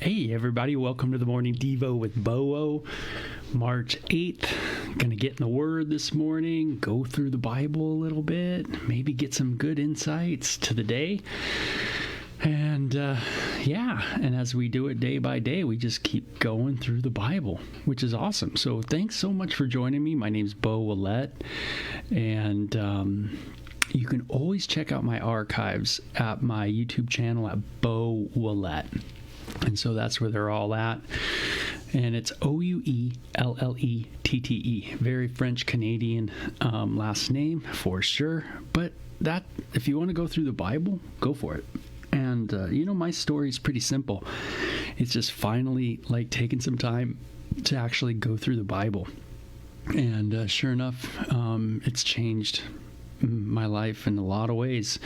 Hey everybody, welcome to the Morning Devo with Bo. March 8th. Gonna get in the Word this morning, go through the Bible a little bit, maybe get some good insights to the day. And and as we do it day by day, we just keep going through the Bible, which is awesome. So thanks so much for joining me. My name's Bo Willett, and you can always check out my archives at my YouTube channel at Bo Willett. And so that's where they're all at. And it's Ouellettee. Very French Canadian last name for sure. But that, if you want to go through the Bible, go for it. And, my story is pretty simple. It's just finally like taking some time to actually go through the Bible. And sure enough, it's changed my life in a lot of ways.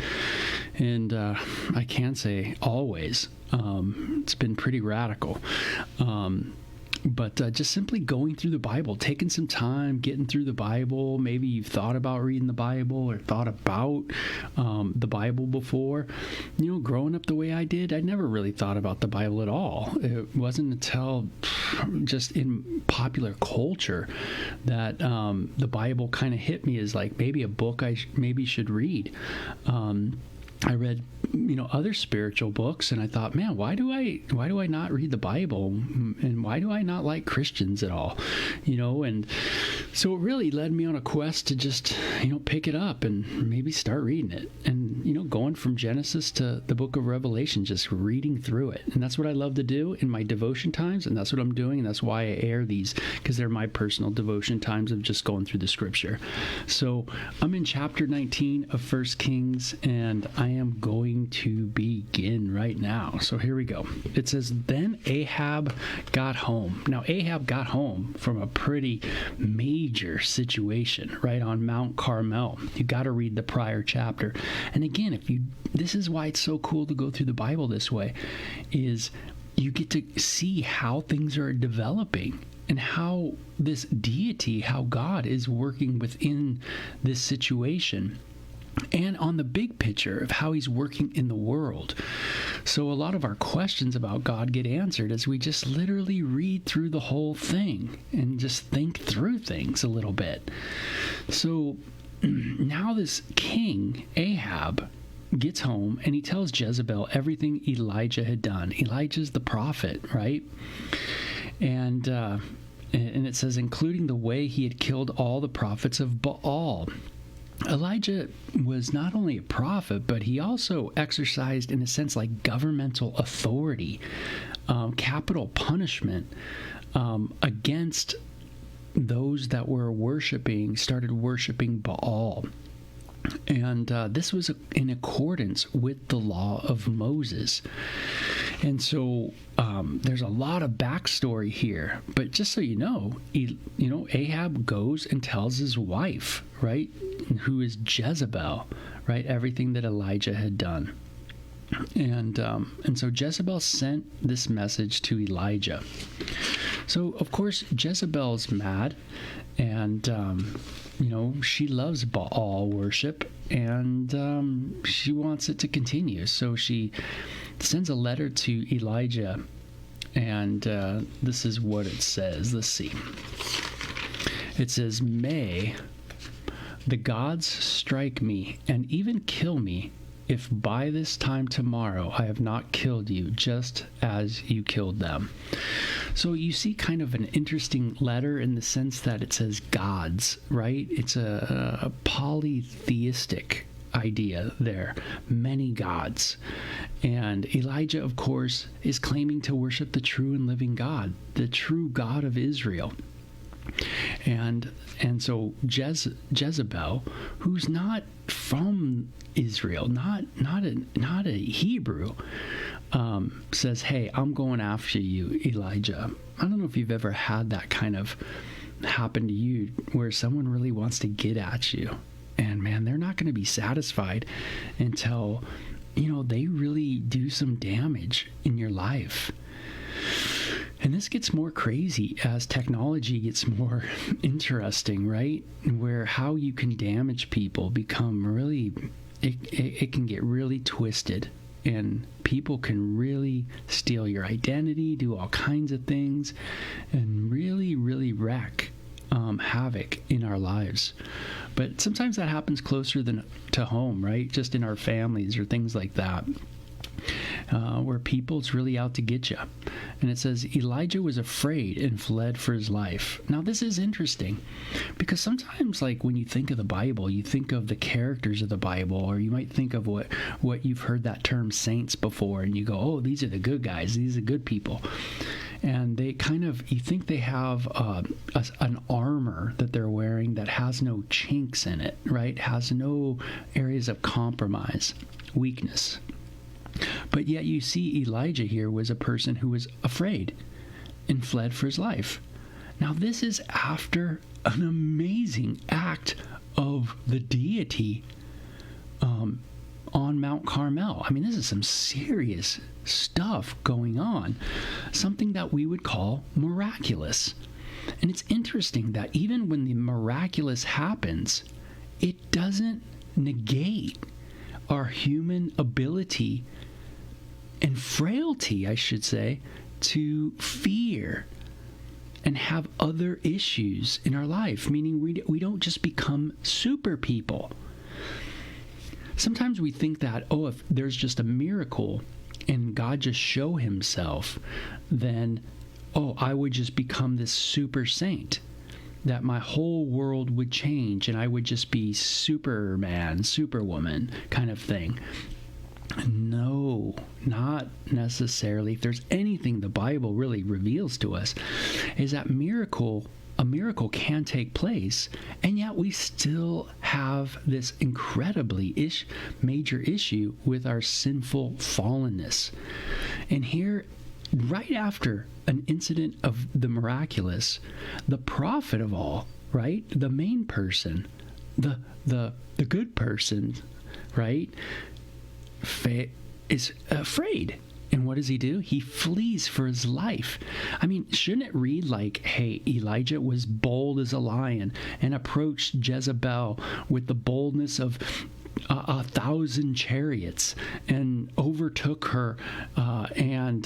And I can say always. It's been pretty radical. But just simply going through the Bible, taking some time, getting through the Bible. Maybe you've thought about reading the Bible or thought about the Bible before. Growing up the way I did, I never really thought about the Bible at all. It wasn't until just in popular culture that the Bible kind of hit me as like maybe a book I maybe should read. I read, other spiritual books, and I thought, man, why do I not read the Bible, and why do I not like Christians at all, And so it really led me on a quest to just, pick it up and maybe start reading it, and going from Genesis to the Book of Revelation, just reading through it, and that's what I love to do in my devotion times, and that's what I'm doing, and that's why I air these, because they're my personal devotion times of just going through the Scripture. So I'm in chapter 19 of 1 Kings, and I am going to begin right now. So here we go. It says, then Ahab got home. Now, Ahab got home from a pretty major situation, right, on Mount Carmel. You got to read the prior chapter. And again, this is why it's so cool to go through the Bible this way, is you get to see how things are developing and how this deity, how God is working within this situation, and on the big picture of how he's working in the world. So a lot of our questions about God get answered as we just literally read through the whole thing and just think through things a little bit. So now this king, Ahab, gets home and he tells Jezebel everything Elijah had done. Elijah's the prophet, right? And it says, including the way he had killed all the prophets of Baal. Elijah was not only a prophet, but he also exercised, in a sense, like governmental authority, capital punishment against those that were started worshiping Baal. And this was in accordance with the law of Moses. And so there's a lot of backstory here. But just so you know, Ahab goes and tells his wife, right, who is Jezebel, right, everything that Elijah had done. And so Jezebel sent this message to Elijah. So, of course, Jezebel's mad, and she loves Baal worship, and she wants it to continue. So she sends a letter to Elijah, and this is what it says. Let's see. It says, "May the gods strike me and even kill me if by this time tomorrow I have not killed you, just as you killed them." So you see kind of an interesting letter in the sense that it says gods, right? It's a polytheistic idea there, many gods. And Elijah, of course, is claiming to worship the true and living God, the true God of Israel. And so Jezebel, who's not from Israel, not a Hebrew, says, "Hey, I'm going after you, Elijah." I don't know if you've ever had that kind of happen to you, where someone really wants to get at you, and man, they're not going to be satisfied until they really do some damage in your life. And this gets more crazy as technology gets more interesting, right? Where how you can damage people become really, it can get really twisted. and people can really steal your identity, do all kinds of things, and really, really wreak havoc in our lives. But sometimes that happens closer to home, right? Just in our families or things like that, where people's really out to get you. And it says Elijah was afraid and fled for his life. Now this is interesting because sometimes, like, when you think of the Bible, you think of the characters of the Bible, or you might think of what you've heard that term saints before, and you go, oh, these are the good guys, these are good people. And they kind of, you think they have an armor that they're wearing that has no chinks in it, right? Has no areas of compromise, weakness. But yet you see Elijah here was a person who was afraid and fled for his life. Now this is after an amazing act of the deity on Mount Carmel. I mean, this is some serious stuff going on. Something that we would call miraculous. And it's interesting that even when the miraculous happens, it doesn't negate our human ability and frailty, I should say, to fear and have other issues in our life, meaning we don't just become super people. Sometimes we think that, oh, if there's just a miracle and God just show himself, then, oh, I would just become this super saint, that my whole world would change and I would just be Superman, Superwoman kind of thing. No, not necessarily. If there's anything the Bible really reveals to us, is that a miracle can take place, and yet we still have this incredibly major issue with our sinful fallenness. And here, right after an incident of the miraculous, the prophet of all, right, the main person, the good person, right, is afraid. And what does he do? He flees for his life. I mean, shouldn't it read like, hey, Elijah was bold as a lion and approached Jezebel with the boldness of 1,000 chariots and overtook her and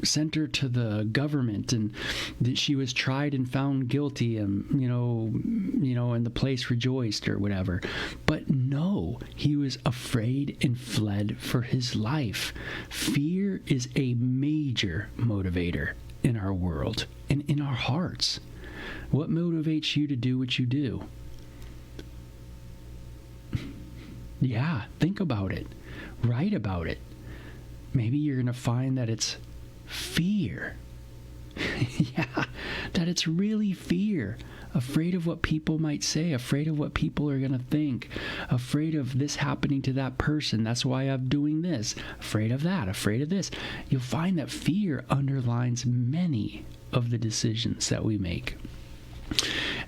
sent her to the government, and that she was tried and found guilty, and and the place rejoiced or whatever. But no, he was afraid and fled for his life. Fear is a major motivator in our world and in our hearts. What motivates you to do what you do? Yeah, think about it. Write about it. Maybe you're going to find that it's fear. Yeah, that it's really fear. Afraid of what people might say, afraid of what people are going to think, afraid of this happening to that person. That's why I'm doing this. Afraid of that, afraid of this. You'll find that fear underlines many of the decisions that we make.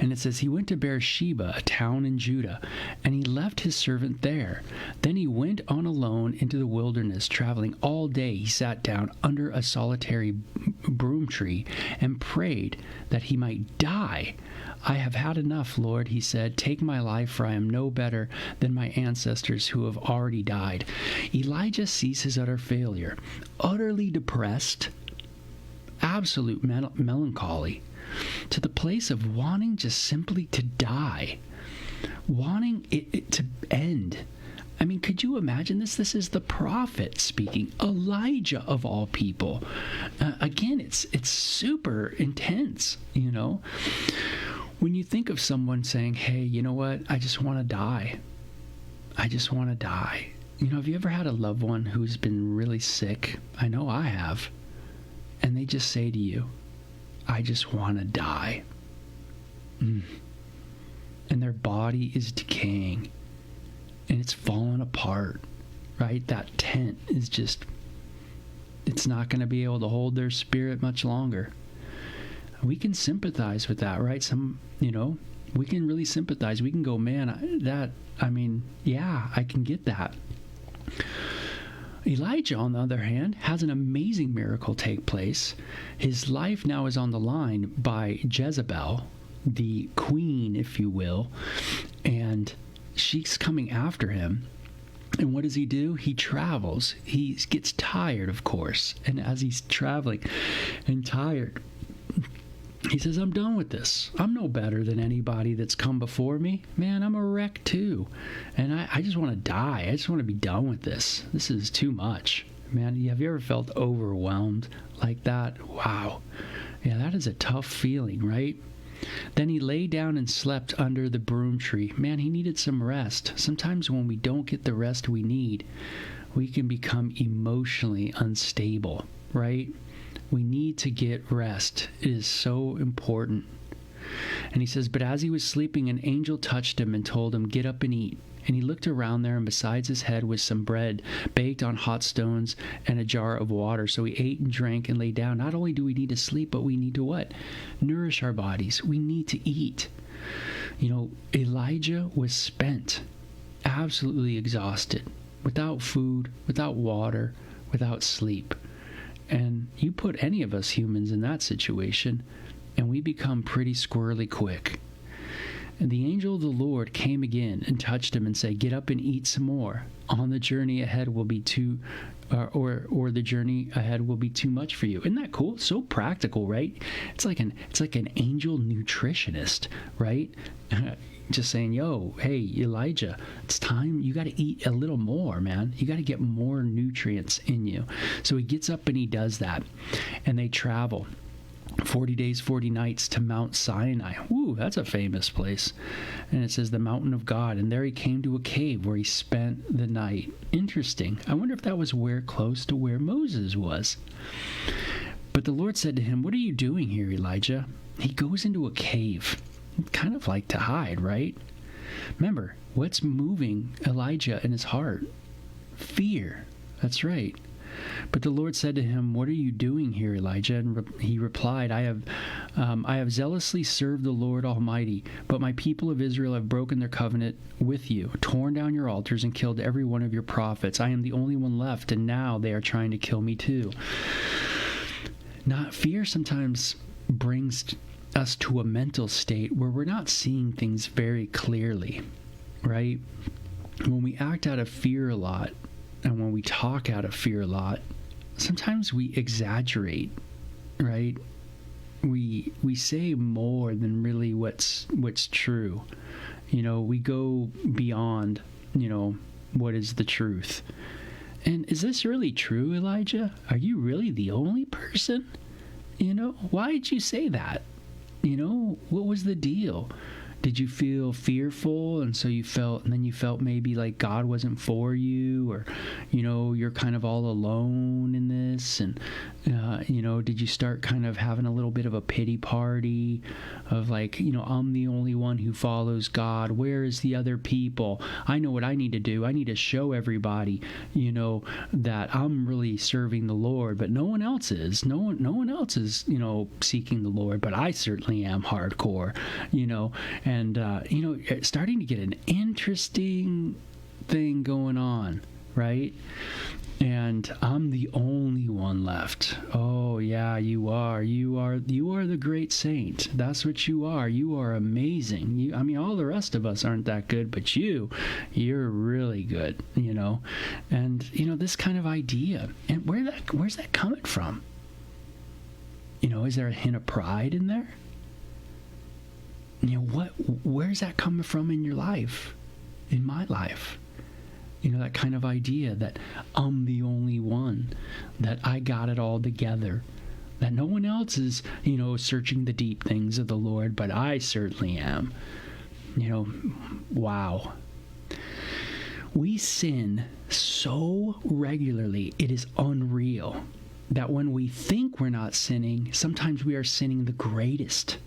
And it says, he went to Beersheba, a town in Judah, and he left his servant there. Then he went on alone into the wilderness, traveling all day. He sat down under a solitary broom tree and prayed that he might die. I have had enough, Lord, he said. Take my life, for I am no better than my ancestors who have already died. Elijah sees his utter failure, utterly depressed, absolute melancholy, to the place of wanting just simply to die, wanting it to end. I mean, could you imagine this? This is the prophet speaking, Elijah of all people. Again, it's super intense, When you think of someone saying, hey, you know what? I just want to die. I just want to die. Have you ever had a loved one who's been really sick? I know I have. And they just say to you, I just want to die. And their body is decaying. And it's falling apart, right? That tent is just, it's not going to be able to hold their spirit much longer. We can sympathize with that, right? We can really sympathize. We can go, man, I can get that. Elijah, on the other hand, has an amazing miracle take place. His life now is on the line by Jezebel, the queen, if you will, and she's coming after him. And what does he do? He travels. He gets tired, of course. And as he's traveling and tired, he says, I'm done with this. I'm no better than anybody that's come before me. Man, I'm a wreck too. And I just want to die. I just want to be done with this. This is too much. Man, have you ever felt overwhelmed like that? Wow. Yeah, that is a tough feeling, right? Then he lay down and slept under the broom tree. Man, he needed some rest. Sometimes when we don't get the rest we need, we can become emotionally unstable, right? We need to get rest. It is so important. And he says, but as he was sleeping, an angel touched him and told him, get up and eat. And he looked around there, and besides his head was some bread baked on hot stones and a jar of water. So he ate and drank and lay down. Not only do we need to sleep, but we need to what? Nourish our bodies. We need to eat. You know, Elijah was spent, absolutely exhausted, without food, without water, without sleep. And you put any of us humans in that situation, and we become pretty squirrely quick. And the angel of the Lord came again and touched him and said, get up and eat some more. On the journey ahead will be or the journey ahead will be too much for you. Isn't that cool? So practical, right? It's like an angel nutritionist, right? Just saying, yo, hey, Elijah, it's time. You got to eat a little more, man. You got to get more nutrients in you. So he gets up and he does that. And they travel 40 days, 40 nights to Mount Sinai. Ooh, that's a famous place. And it says the mountain of God. And there he came to a cave where he spent the night. Interesting. I wonder if that was close to where Moses was. But the Lord said to him, what are you doing here, Elijah? He goes into a cave. Kind of like to hide, right? Remember, what's moving Elijah in his heart? Fear. That's right. But the Lord said to him, what are you doing here, Elijah? And he replied, I have zealously served the Lord Almighty, but my people of Israel have broken their covenant with you, torn down your altars, and killed every one of your prophets. I am the only one left, and now they are trying to kill me too. Now, fear sometimes brings us to a mental state where we're not seeing things very clearly, right? When we act out of fear a lot, and when we talk out of fear a lot, sometimes we exaggerate, right? We say more than really what's true. You know, we go beyond, what is the truth. And is this really true, Elijah? Are you really the only person? Why did you say that? What was the deal? Did you feel fearful, and then you felt maybe like God wasn't for you, or you're kind of all alone in this, and did you start kind of having a little bit of a pity party of like, I'm the only one who follows God. Where is the other people? I know what I need to do. I need to show everybody, that I'm really serving the Lord, but no one else is. No one else is, seeking the Lord, but I certainly am hardcore, and starting to get an interesting thing going on, right? And I'm the only one left. Oh yeah, you are the great saint. That's what you are. You are amazing. All the rest of us aren't that good, but you're really good, and this kind of idea. And where's that coming from? Is there a hint of pride in there? Where's that coming from in your life, in my life? That kind of idea that I'm the only one, that I got it all together, that no one else is, searching the deep things of the Lord, but I certainly am. Wow. We sin so regularly, it is unreal, that when we think we're not sinning, sometimes we are sinning the greatest.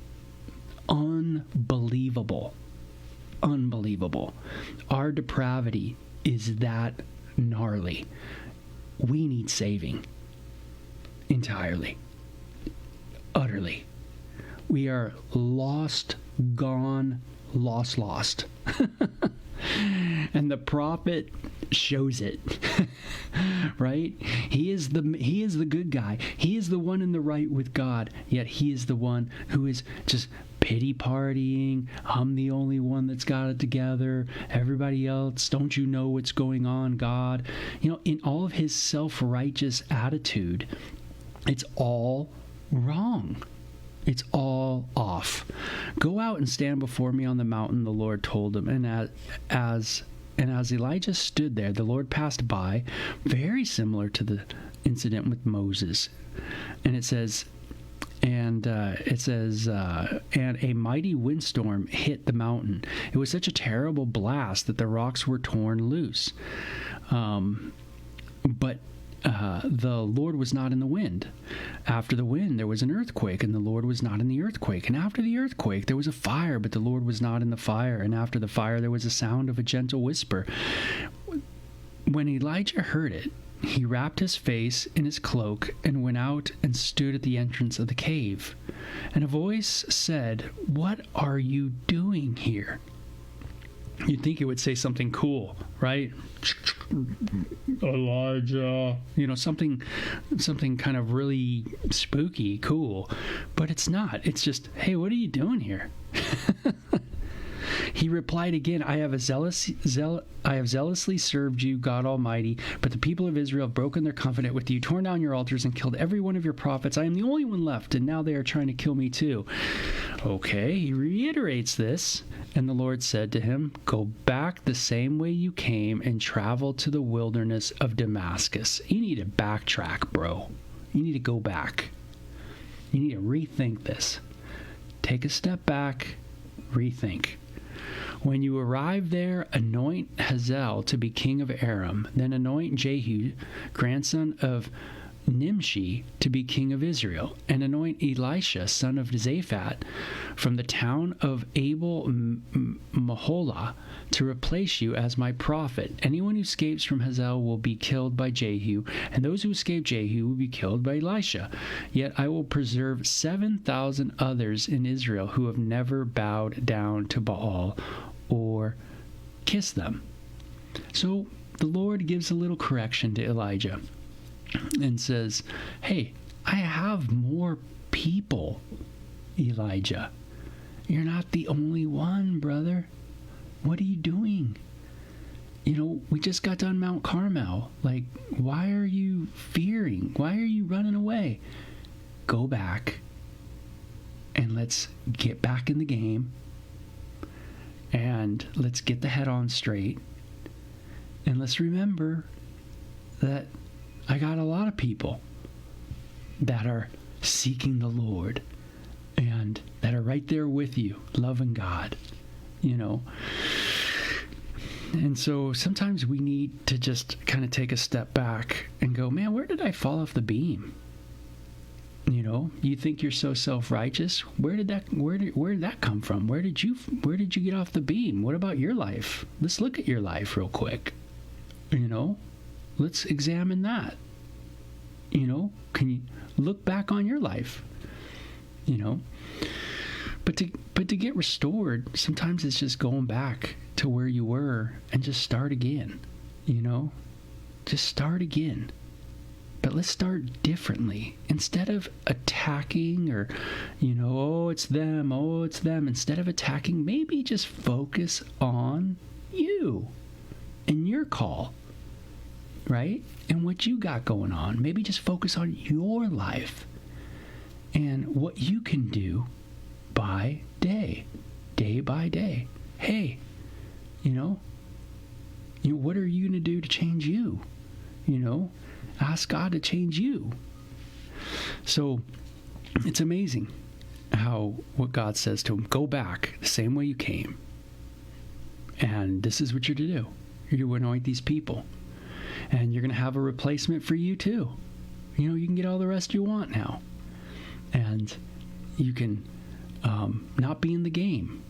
Unbelievable. Our depravity is that gnarly. We need saving entirely, utterly. We are lost, gone, lost. And the prophet shows it. Right? He is the good guy. He is the one in the right with God, yet he is the one who is just pity partying. I'm the only one that's got it together. Everybody else, don't you know what's going on, God? In all of his self-righteous attitude, it's all wrong. It's all off. Go out and stand before me on the mountain, the Lord told him. And as Elijah stood there, the Lord passed by, very similar to the incident with Moses. And it says, and a mighty windstorm hit the mountain. It was such a terrible blast that the rocks were torn loose. But the Lord was not in the wind. After the wind, there was an earthquake, and the Lord was not in the earthquake. And after the earthquake, there was a fire, but the Lord was not in the fire. And after the fire, there was a sound of a gentle whisper. When Elijah heard it, he wrapped his face in his cloak and went out and stood at the entrance of the cave. And a voice said, "What are you doing here?" You'd think it would say something cool, right? Elijah. Something kind of really spooky, cool. But it's not. It's just, hey, what are you doing here? He replied again, I have zealously served you, God Almighty, but the people of Israel have broken their covenant with you, torn down your altars, and killed every one of your prophets. I am the only one left, and now they are trying to kill me too. Okay, he reiterates this, and the Lord said to him, go back the same way you came and travel to the wilderness of Damascus. You need to backtrack, bro. You need to go back. You need to rethink this. Take a step back, rethink. When you arrive there, anoint Hazael to be king of Aram. Then anoint Jehu, grandson of Nimshi, to be king of Israel. And anoint Elisha, son of Zaphat, from the town of Abel Maholah, to replace you as my prophet. Anyone who escapes from Hazael will be killed by Jehu, and those who escape Jehu will be killed by Elisha. Yet I will preserve 7,000 others in Israel who have never bowed down to Baal or kissed them. So the Lord gives a little correction to Elijah and says, hey, I have more people, Elijah. You're not the only one, brother. What are you doing? We just got done Mount Carmel. Like, why are you fearing? Why are you running away? Go back and let's get back in the game, and let's get the head on straight, and let's remember that I got a lot of people that are seeking the Lord and that are right there with you, loving God, And so sometimes we need to just kind of take a step back and go, man, where did I fall off the beam? You think you're so self-righteous. Where did that come from? Where did you get off the beam? What about your life? Let's look at your life real quick. Let's examine that. Can you look back on your life? But to get restored, sometimes it's just going back to where you were and just start again. Just start again. But let's start differently. Instead of attacking or, oh, it's them. Instead of attacking, maybe just focus on you and your call, right? And what you got going on. Maybe just focus on your life and what you can do by day by day. Hey, what are you going to do to change you? Ask God to change you. So it's amazing what God says to him. Go back the same way you came. And this is what you're to do. You're to anoint these people. And you're going to have a replacement for you too. You can get all the rest you want now. And you can not be in the game,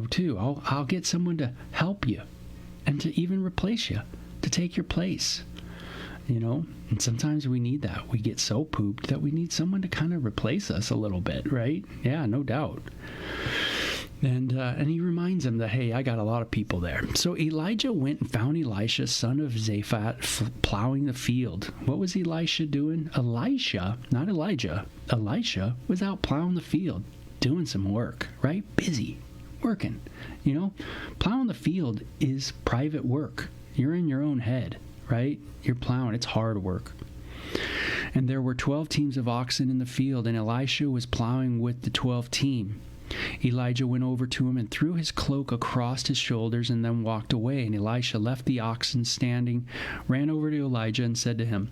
too. I'll get someone to help you and to even replace you, to take your place. And sometimes we need that. We get so pooped that we need someone to kind of replace us a little bit, right? Yeah, no doubt. And he reminds him that, hey, I got a lot of people there. So Elijah went and found Elisha, son of Zaphat, plowing the field. What was Elisha doing? Elisha, not Elijah. Elisha was out plowing the field. doing some work, right? Busy working. You know, plowing the field is private work. You're in your own head, right? You're plowing. It's hard work. And there were 12 teams of oxen in the field, and Elisha was plowing with the 12th team. Elijah went over to him and threw his cloak across his shoulders and then walked away. And Elisha left the oxen standing, ran over to Elijah and said to him,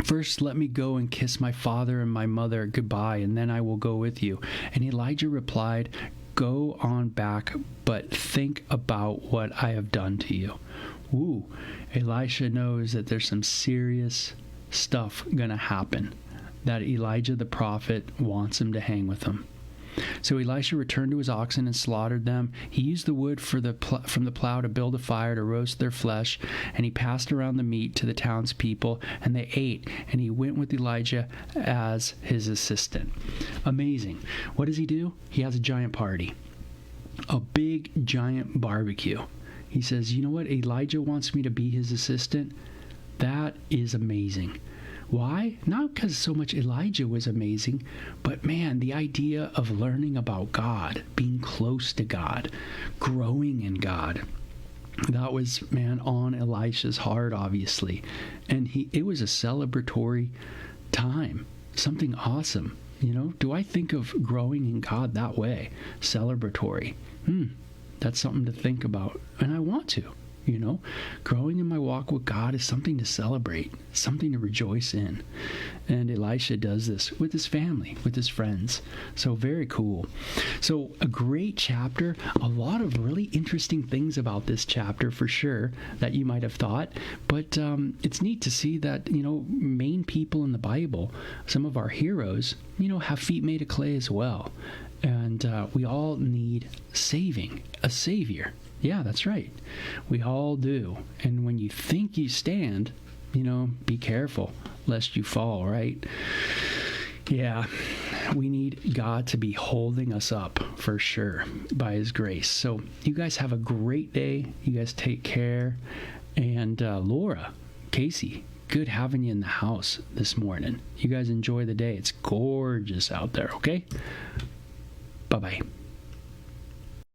"First, let me go and kiss my father and my mother goodbye, and then I will go with you." And Elijah replied, "Go on back, but think about what I have done to you." Ooh, Elisha knows that there's some serious stuff going to happen, that Elijah the prophet wants him to hang with him. So Elisha returned to his oxen and slaughtered them. He used the wood from the plow to build a fire to roast their flesh, and he passed around the meat to the townspeople, and they ate, and he went with Elijah as his assistant. Amazing. What does he do? He has a giant party, a big giant barbecue. He says, you know what? Elijah wants me to be his assistant. That is amazing. Why? Not because so much Elijah was amazing, but man, the idea of learning about God, being close to God, growing in God, that was, man, on Elisha's heart, obviously. And it was a celebratory time, something awesome. You know, do I think of growing in God that way? Celebratory. That's something to think about. And I want to. You know, growing in my walk with God is something to celebrate, something to rejoice in. And Elisha does this with his family, with his friends. So very cool. So a great chapter, a lot of really interesting things about this chapter for sure that you might have thought. But it's neat to see that, you know, main people in the Bible, some of our heroes, you know, have feet made of clay as well. And we all need saving, a savior. Yeah, that's right. We all do. And when you think you stand, you know, be careful lest you fall, right? Yeah, we need God to be holding us up for sure by his grace. So you guys have a great day. You guys take care. And Laura, Casey, good having you in the house this morning. You guys enjoy the day. It's gorgeous out there, okay? Bye-bye.